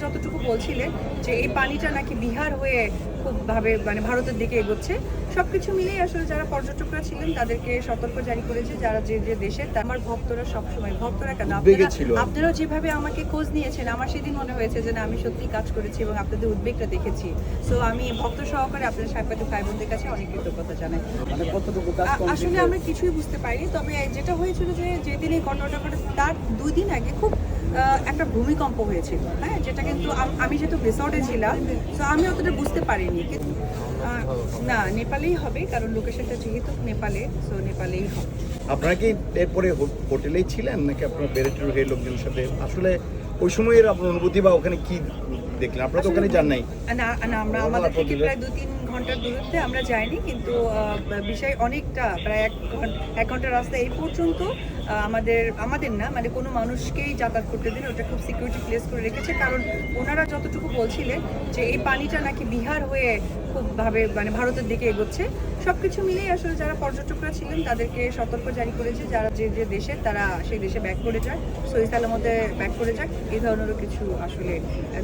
যতটুকু বলছিলেন যে এই পানিটা নাকি বিহার হয়ে খুব ভাবে ভারতের দিকে এগোচ্ছে, সবকিছু মিলেই আসলে যারা পর্যটকরা ছিলেন তাদেরকে সতর্ক জারি করেছে যারা যে যে দেশের। আমার ভক্তরা সবসময়, ভক্তরা কেন, আপনারাও যেভাবে আমাকে খোঁজ নিয়েছেন, আমার সেদিন মনে হয়েছে যে না, আমি সত্যিই কাজ করেছি এবং আপনাদের উদ্বেগটা দেখেছি। সো আমি ভক্ত সহকারে আপনাদের সাংবাদিক ভাই বোনদের কাছে অনেক কৃতজ্ঞতা জানাই। আসলে আমরা কিছুই বুঝতে পারিনি, তবে যেটা হয়েছিল যে যেদিন এই ঘটনাটা ঘটে তার 2 দিন আগে খুব একটা ভূমিকম্প হয়েছিল, হ্যাঁ, যেটা কিন্তু আমি যেহেতু রিসর্টে ছিলাম, তো আমি অতটা বুঝতে পারিনি। কিন্তু না, নেপালেই হবে, কারণ লোকেশনটা যেহেতু নেপালে, সো নেপালেই হবে। আপনারা কি এরপরে হোটেলেই ছিলেন নাকি আপনারা বেড়ে হয়ে লোকজনের সাথে আসলে ওই সময়ের আপনার অনুভূতি বা ওখানে কি দেখলেন? আপনারা তো ওখানে যান নাই? না, আমরা আমাদের থেকে প্রায় 2-3 ঘন্টার দূরত্বে আমরা যাইনি, কিন্তু বিষয় অনেকটা, প্রায় 1 ঘন্টার রাস্তা এই পর্যন্ত আমাদের না, কোনো মানুষকেই যাতায়াত করতে দিন, ওটা খুব সিকিউরিটি প্লেস করে রেখেছে। কারণ ওনারা যতটুকু বলছিলেন যে এই পানিটা নাকি বিহার হয়ে খুব ভাবে ভারতের দিকে এগোচ্ছে, সবকিছু মিলেই আসলে যারা পর্যটকরা ছিলেন তাদেরকে সতর্ক জারি করেছে যারা যে যে দেশের, তারা সেই দেশে ব্যাক করে যায়, সহি সালামতে ব্যাক করে যায়, এই ধরনেরও কিছু আসলে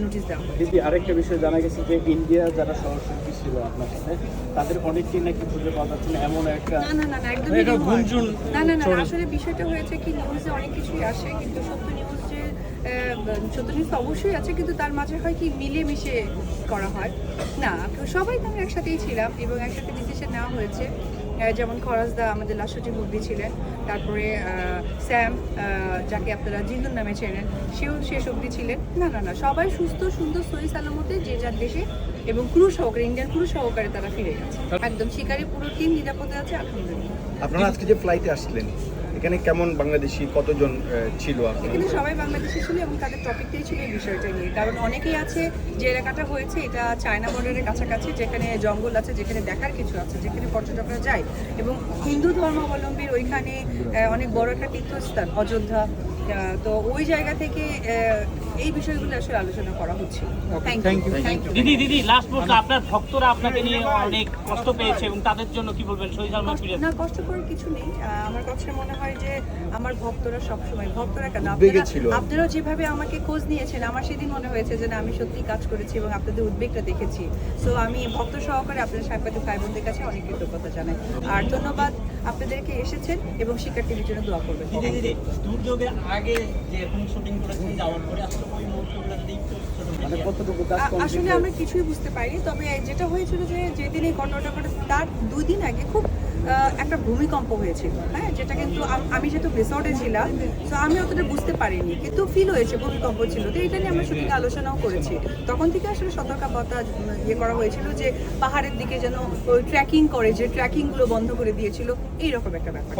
নোটিশ দেওয়া। দিদি, আরেকটা বিষয় জানা গেছে যে ইন্ডিয়া যারা সহশিল্পী ছিল আপনার সাথে, তাদের অনেকেই নাকি খুঁজে পাওয়া যাচ্ছে না, এমন একটা না, একদমই না, আসলে বিষয়টা হয়েছে কি, নিউজে অনেক কিছুই আসে, কিন্তু সত্য নিউজ অবশ্যই আছে, কিন্তু তার মাঝে হয় কি মিলেমিশে করা হয় না। সবাই তো আমরা একসাথেই ছিলাম এবং একসাথে ডিসিশন নেওয়া হয়েছে। যেমন খরাজদা আমাদের লাস্টটি মুরব্বী ছিলেন, তারপরে স্যাম, যাকে আপনারা জিন্দুর নামে চেনেন, সেও শেষ অবধি ছিলেন। না, সবাই সুস্থ সুন্দর সহি সালামতে যে যার দেশে, এবং ক্রু সহকারে, ইন্ডিয়ান ক্রু সহকারে তারা ফিরে গেছে। একদম শিকারি পুরো টিম নিরাপদে আছে, আলহামদুলিল্লাহ। আপনারা আজকে যে ফ্লাইটে আসলেন, এখানে কেমন বাংলাদেশি কতজন ছিল? এখানে সবাই বাংলাদেশি ছিল এবং তাদের টপিকটাই ছিল এই বিষয়টা নিয়ে। কারণ অনেকেই আছে যে এলাকাটা হয়েছে এটা চায়না বর্ডারের কাছাকাছি, যেখানে জঙ্গল আছে, যেখানে দেখার কিছু আছে, যেখানে পর্যটকরা যায়, এবং হিন্দু ধর্মাবলম্বীর ওইখানে অনেক বড় একটা তীর্থস্থান অযোধ্যা। তো ওই জায়গা থেকে এই বিষয়গুলো আসলে আলোচনা করা হচ্ছে। Thank you. দিদি লাস্ট প্রশ্ন, আপনার ভক্তরা আপনাকে নিয়ে অনেক কষ্ট পেয়েছে এবং তাদের জন্য কি বলবেন? না, কষ্ট করার কিছু নেই। আমার কাছে মনে হয় যে আমার ভক্তরা সবসময়, ভক্তরা কেন, আপনারাও যেভাবে আমাকে খোঁজ নিয়েছেন, আমার সেদিন মনে হয়েছে যে না, আমি সত্যিই কাজ করেছি এবং আপনাদের উদ্বেগটা দেখেছি। সো আমি ভক্ত সহকারে আপনাদের সাংবাদিক ভাই বোনদের কাছে অনেক কৃতজ্ঞতা জানাই। আর ধন্যবাদ আপনাদেরকে এসেছেন এবং শিক্ষার টিভির জন্য দোয়া করবেন। দুর্যোগের আগে যে এখন শুটিং করেছেন, যাওয়ার পরে আসলে ওই মুহূর্তগুলো আসলে আমরা কিছুই বুঝতে পারিনি, তবে যেটা হয়েছিল যে যেদিন এই ঘটনাটা ঘটে তার 2 দিন আগে খুব একটা ভূমিকম্প হয়েছিল, হ্যাঁ, যেটা কিন্তু আমি যেহেতু রিসর্টে ছিলাম, তো আমি অতটা বুঝতে পারিনি, কিন্তু ফিল হয়েছে ভূমিকম্প ছিল। তো এটা নিয়ে আমরা শুটিং আলোচনাও করেছি। তখন থেকে আসলে সতর্কবার্তা করা হয়েছিল যে পাহাড়ের দিকে যেন ওই ট্রেকিং করে, যে ট্রেকিংগুলো বন্ধ করে দিয়েছিল, এইরকম একটা ব্যাপার।